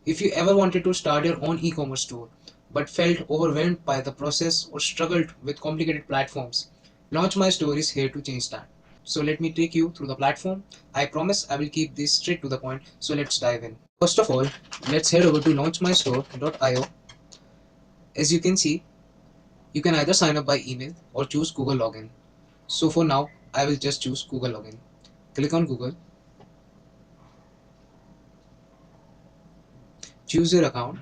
If you ever wanted to start your own e-commerce store but felt overwhelmed by the process or struggled with complicated platforms, Launch My Store is here to change that. So let me take you through the platform. I promise I will keep this straight to the point, so let's dive in. First of all, let's head over to launchmystore.io. As you can see, you can either sign up by email or choose Google login. So for now, I will just choose Google login. Click on Google, choose your account.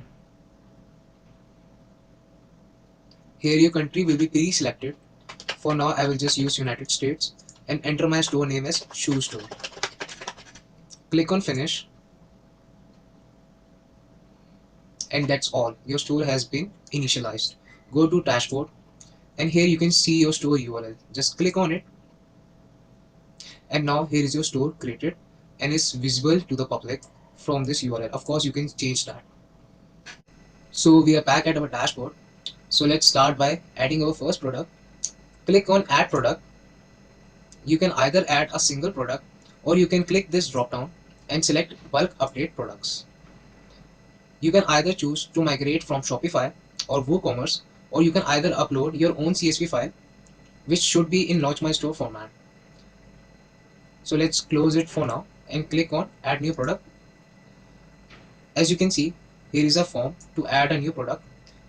Here your country will be pre-selected. For now, I will just use United States and enter my store name as Shoe Store. Click on Finish, and that's all. Your store has been initialized. Go to Dashboard, and here you can see your store URL. Just click on it, and now here is your store created and is visible to the public from this URL. Of course, you can change that. So we are back at our dashboard. So let's start by adding our first product. Click on Add Product. You can either add a single product or you can click this drop down and select Bulk Update Products. You can either choose to migrate from Shopify or WooCommerce, or you can either upload your own CSV file, which should be in Launch My Store format. So let's close it for now and click on Add New Product. As you can see, here is a form to add a new product.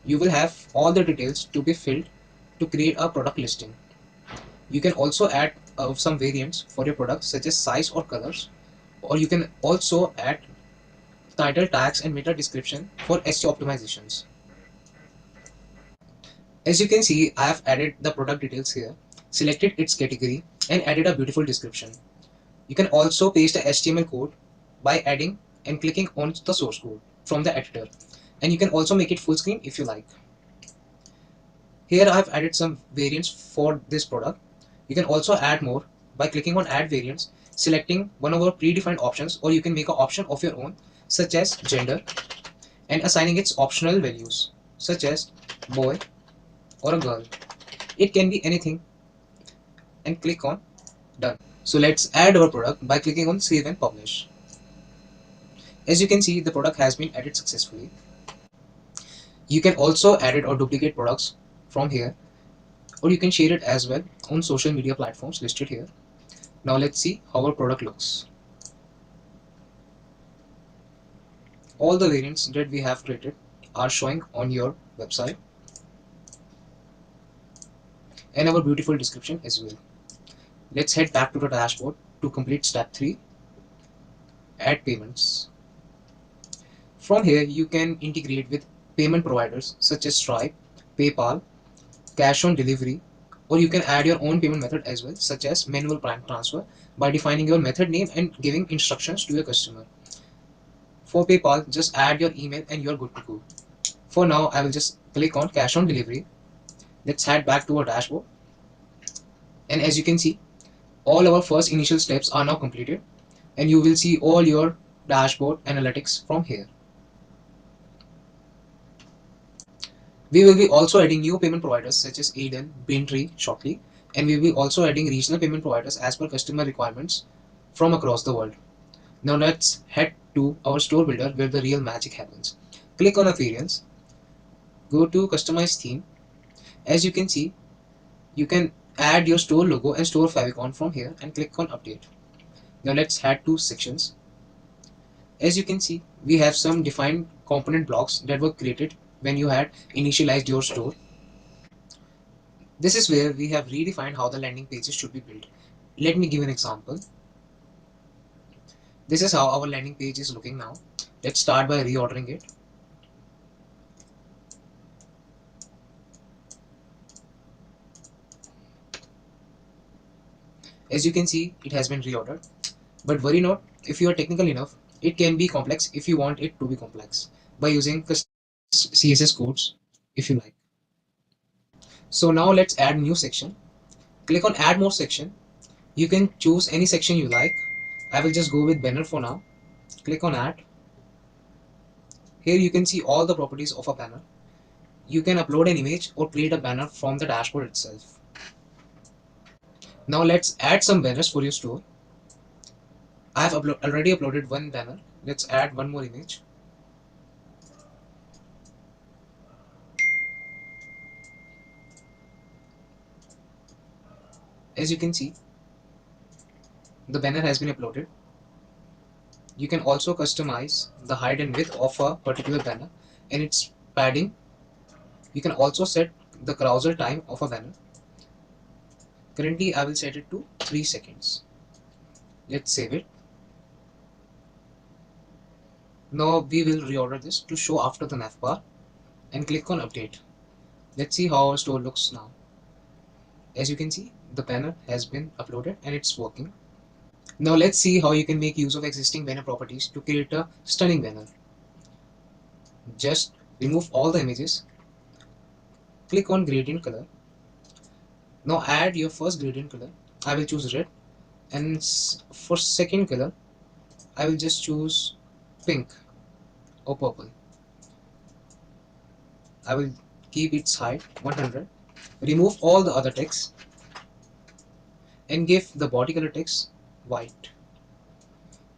You will have all the details to be filled to create a product listing. You can also add some variants for your product, such as size or colors, or you can also add title tags and meta description for SEO optimizations. As you can see, I have added the product details here, selected its category, and added a beautiful description. You can also paste the HTML code by adding and clicking on the source code from the editor, and you can also make it full screen if you like. Here I have added some variants for this product. You can also add more by clicking on Add Variants, selecting one of our predefined options, or you can make an option of your own, such as gender, and assigning its optional values, such as boy or a girl. It can be anything, and click on Done. So let's add our product by clicking on Save and Publish. As you can see, the product has been added successfully. You can also edit or duplicate products from here, or you can share it as well on social media platforms listed here. Now let's see how our product looks. All the variants that we have created are showing on your website, and our beautiful description as well. Let's head back to the dashboard to complete step 3, add payments. From here you can integrate with payment providers such as Stripe, PayPal, cash on delivery, or you can add your own payment method as well, such as manual bank transfer, by defining your method name and giving instructions to your customer. For PayPal, just add your email and you're good to go. For now, I will just click on cash on delivery. Let's head back to our dashboard. And as you can see, all our first initial steps are now completed, and you will see all your dashboard analytics from here. We will be also adding new payment providers such as Aiden, Braintree shortly, and we will be also adding regional payment providers as per customer requirements from across the world. Now let's head to our store builder where the real magic happens. Click on Appearance, go to Customize Theme. As you can see, you can add your store logo and store favicon from here and click on Update. Now let's head to Sections. As you can see, we have some defined component blocks that were created when you had initialized your store. This is where we have redefined how the landing pages should be built. Let me give an example. This is how our landing page is looking now. Let's start by reordering it. As you can see, it has been reordered. But worry not, if you are technical enough, it can be complex if you want it to be complex by using CSS codes if you like. So now let's add new section. Click on Add More Section. You can choose any section you like. I will just go with banner for now. Click on Add. Here you can see all the properties of a banner. You can upload an image or create a banner from the dashboard itself. Now let's add some banners for your store. I have already uploaded one banner. Let's add one more image. As you can see, the banner has been uploaded. You can also customize the height and width of a particular banner and its padding. You can also set the carousel time of a banner. Currently, I will set it to 3 seconds. Let's save it. Now we will reorder this to show after the navbar and click on update. Let's see how our store looks now. As you can see, the banner has been uploaded and it's working. Now let's see how you can make use of existing banner properties to create a stunning banner. Just remove all the images, click on gradient color. Now add your first gradient color. I will choose red, and for second color I will just choose pink or purple. I will keep its height 100. Remove all the other text and give the body color text white.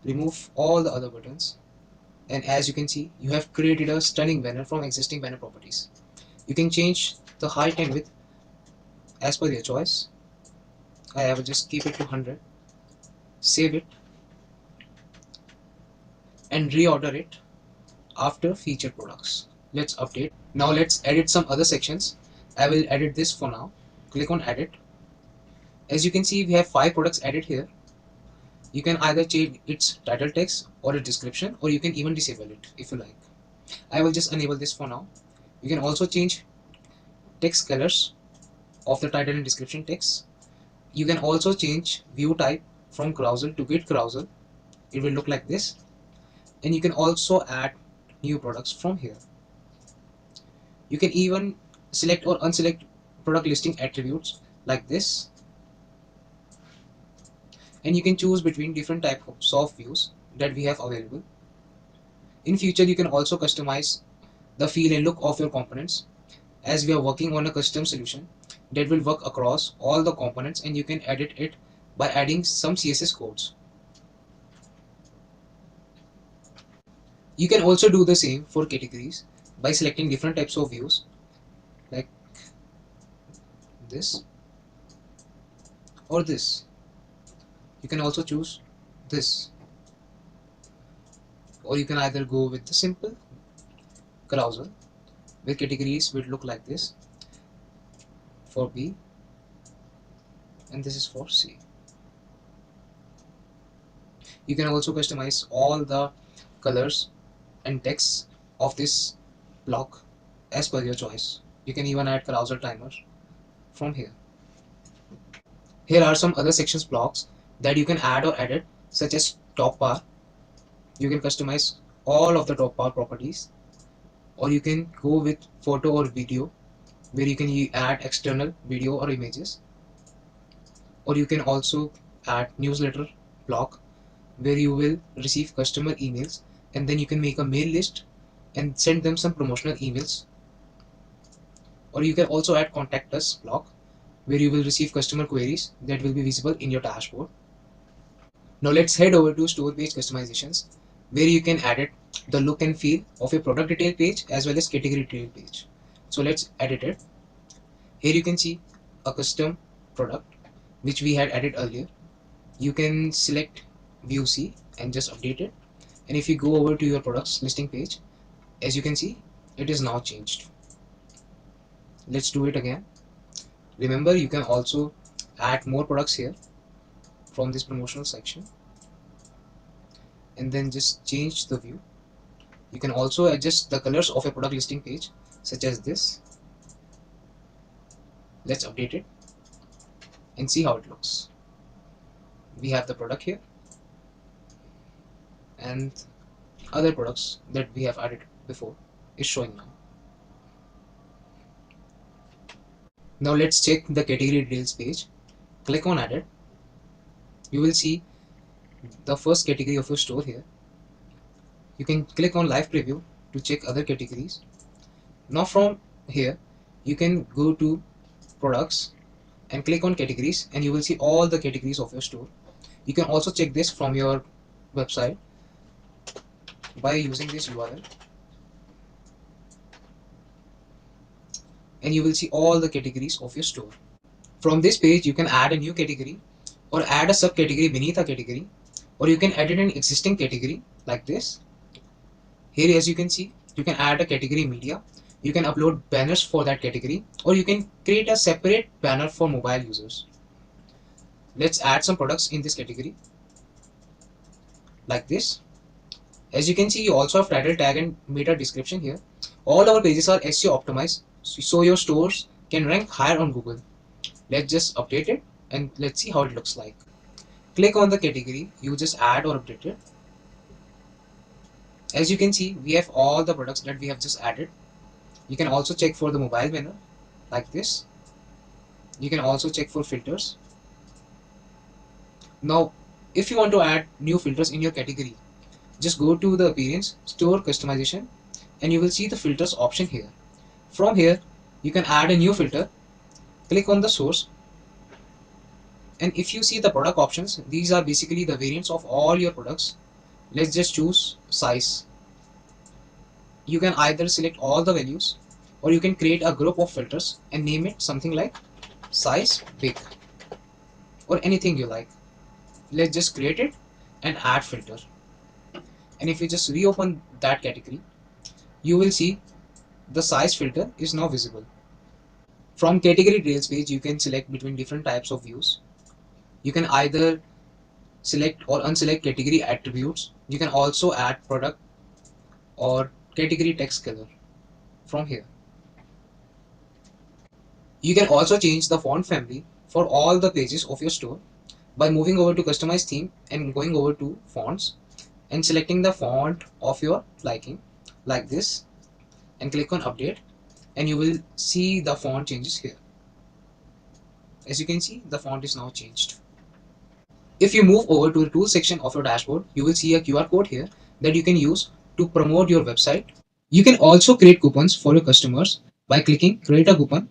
Remove all the other buttons, and as you can see, you have created a stunning banner from existing banner properties. You can change the height and width as per your choice. I will just keep it to 100. Save it and reorder it after featured products. Let's update. Now let's edit some other sections. I will edit this for now. Click on edit. As you can see, we have 5 products added here. You can either change its title text or its description, or you can even disable it if you like. I will just enable this for now. You can also change text colors of the title and description text. You can also change view type from carousel to grid carousel. It will look like this. And you can also add new products from here. You can even select or unselect product listing attributes like this. And you can choose between different types of views that we have available. In future, you can also customize the feel and look of your components, as we are working on a custom solution that will work across all the components, and you can edit it by adding some CSS codes. You can also do the same for categories by selecting different types of views like this or this. You can also choose this, or you can either go with the simple carousel where categories will look like this for B, and this is for C. You can also customize all the colors and text of this block as per your choice. You can even add carousel timer from here. Here are some other sections blocks that you can add or edit, such as top bar. You can customize all of the top bar properties, or you can go with photo or video where you can add external video or images, or you can also add newsletter block where you will receive customer emails, and then you can make a mail list and send them some promotional emails. Or you can also add contact us block where you will receive customer queries that will be visible in your dashboard. Now let's head over to store page customizations, where you can edit the look and feel of a product detail page as well as category detail page. So let's edit it. Here you can see a custom product which we had added earlier. You can select view C and just update it. And if you go over to your products listing page, as you can see, it is now changed. Let's do it again. Remember, you can also add more products here from this promotional section, and then just change the view. You can also adjust the colors of a product listing page, such as this. Let's update it and see how it looks. We have the product here and other products that we have added before is showing now. Now let's check the category details page. Click on edit. You will see the first category of your store here. You can click on live preview to check other categories. Now from here you can go to products and click on categories, and you will see all the categories of your store. You can also check this from your website by using this URL, and you will see all the categories of your store. From this page, you can add a new category or add a subcategory beneath a category, or you can edit an existing category like this. Here, as you can see, you can add a category media. You can upload banners for that category, or you can create a separate banner for mobile users. Let's add some products in this category like this. As you can see, you also have title tag and meta description here. All our pages are SEO optimized, so your stores can rank higher on Google. Let's just update it and let's see how it looks like. Click on the category you just add or updated. As you can see, we have all the products that we have just added. You can also check for the mobile banner like this. You can also check for filters. Now, if you want to add new filters in your category, just go to the appearance, store customization, and you will see the filters option here. From here, you can add a new filter. Click on the source, and if you see the product options, these are basically the variants of all your products. Let's just choose size. You can either select all the values, or you can create a group of filters and name it something like size big or anything you like. Let's just create it and add filter. And if you just reopen that category, you will see the size filter is now visible. From category details page, you can select between different types of views. You can either select or unselect category attributes. You can also add product or category text color from here. You can also change the font family for all the pages of your store by moving over to customize theme and going over to fonts and selecting the font of your liking like this, and click on update, and you will see the font changes here. As you can see, the font is now changed. If you move over to the tools section of your dashboard, you will see a QR code here that you can use to promote your website. You can also create coupons for your customers by clicking create a coupon.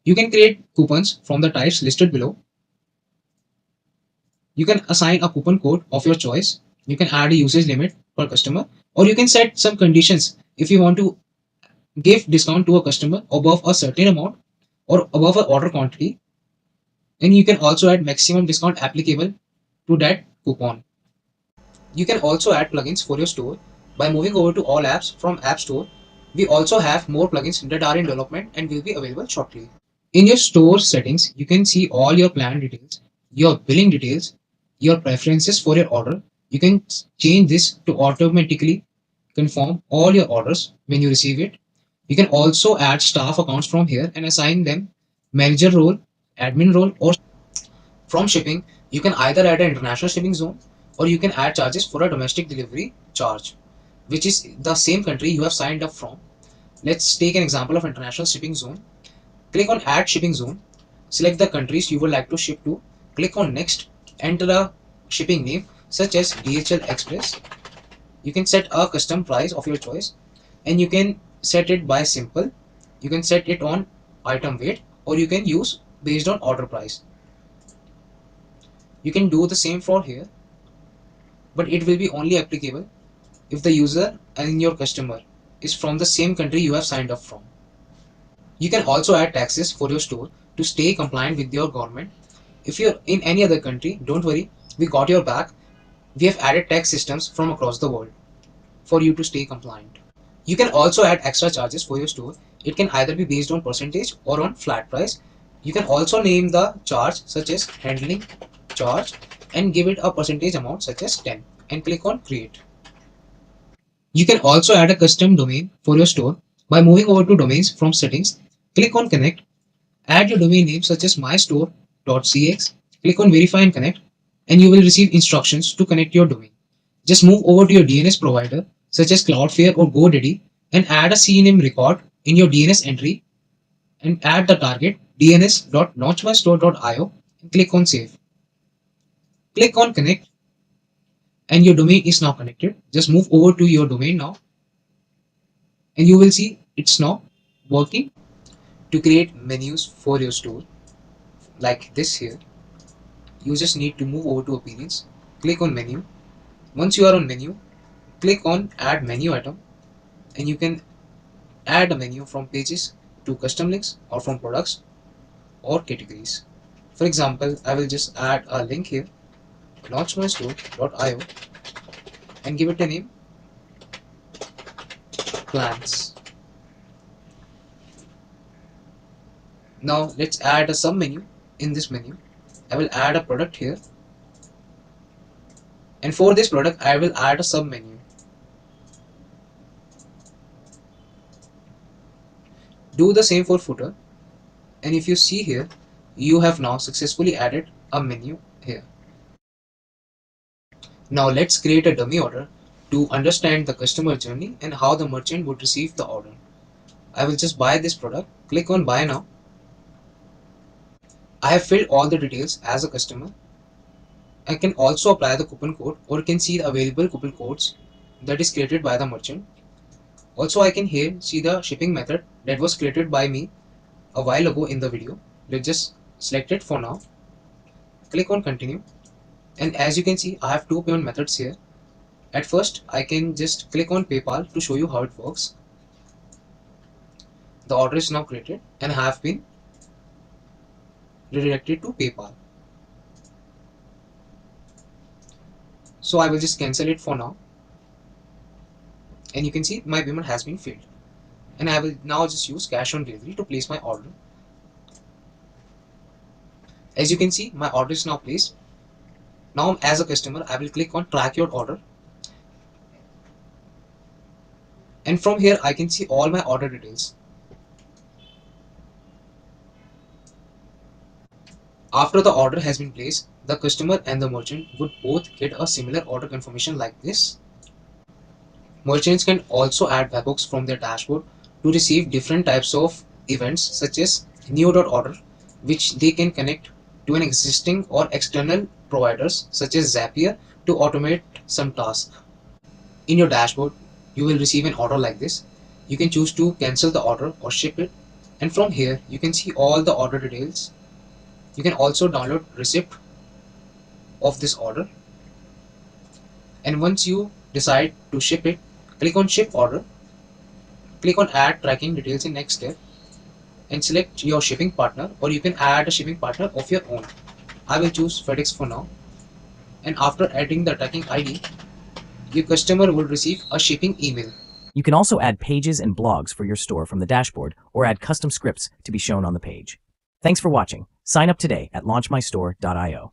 You can create coupons from the types listed below. You can assign a coupon code of your choice. You can add a usage limit per customer, or you can set some conditions if you want to give discount to a customer above a certain amount or above an order quantity. And you can also add maximum discount applicable to that coupon. You can also add plugins for your store by moving over to all apps from App Store. We also have more plugins that are in development and will be available shortly. In your store settings, you can see all your plan details, your billing details, your preferences for your order. You can change this to automatically confirm all your orders when you receive it. You can also add staff accounts from here and assign them manager role, admin role, or from shipping. You can either add an international shipping zone, or you can add charges for a domestic delivery charge, which is the same country you have signed up from. Let's take an example of international shipping zone. Click on add shipping zone, select the countries you would like to ship to, click on next, enter a shipping name such as DHL Express. You can set a custom price of your choice, and you can set it by simple. You can set it on item weight, or you can use based on order price. You can do the same for here, but it will be only applicable if the user and your customer is from the same country you have signed up from. You can also add taxes for your store to stay compliant with your government. If you're in any other country, don't worry, we got your back. We have added tax systems from across the world for you to stay compliant. You can also add extra charges for your store. It can either be based on percentage or on flat price. You can also name the charge such as handling charge and give it a percentage amount such as 10 and click on create. You can also add a custom domain for your store by moving over to domains from settings. Click on connect, add your domain name such as mystore.cx, click on verify and connect, and you will receive instructions to connect your domain. Just move over to your DNS provider such as Cloudflare or GoDaddy and add a CNAME record in your DNS entry and add the target dns.launchmystore.io and click on save. Click on connect and your domain is now connected. Just move over to your domain now and you will see it's now working. To create menus for your store like this here, you just need to move over to appearance, click on menu. Once you are on menu, click on add menu item, and you can add a menu from pages to custom links or from products or categories. For example, I will just add a link here, launchmystore.io, and give it a name, plans. Now let's add a sub menu. In this menu, I will add a product here, and for this product I will add a sub menu. Do the same for footer, and if you see here, you have now successfully added a menu here. Now let's create a dummy order to understand the customer journey and how the merchant would receive the order. I will just buy this product, click on buy now. I have filled all the details as a customer. I can also apply the coupon code or can see the available coupon codes that is created by the merchant. Also, I can here see the shipping method that was created by me a while ago in the video. Let's just select it for now. Click on continue. And as you can see, I have two payment methods here. At first, I can just click on PayPal to show you how it works. The order is now created and have been redirected to PayPal. So I will just cancel it for now. And you can see my payment has been failed. And I will now just use cash on delivery to place my order. As you can see, my order is now placed. Now as a customer, I will click on track your order. And from here, I can see all my order details. After the order has been placed, the customer and the merchant would both get a similar order confirmation like this. Merchants can also add webhooks from their dashboard to receive different types of events such as new.order, which they can connect to an existing or external providers such as Zapier to automate some tasks. In your dashboard, you will receive an order like this. You can choose to cancel the order or ship it, and from here you can see all the order details. You can also download receipt of this order, and once you decide to ship it, click on ship order, click on add tracking details in next step, and select your shipping partner, or you can add a shipping partner of your own. I will choose FedEx for now, and after adding the tracking ID, your customer will receive a shipping email. You can also add pages and blogs for your store from the dashboard or add custom scripts to be shown on the page. Thanks for watching. Sign up today at launchmystore.io.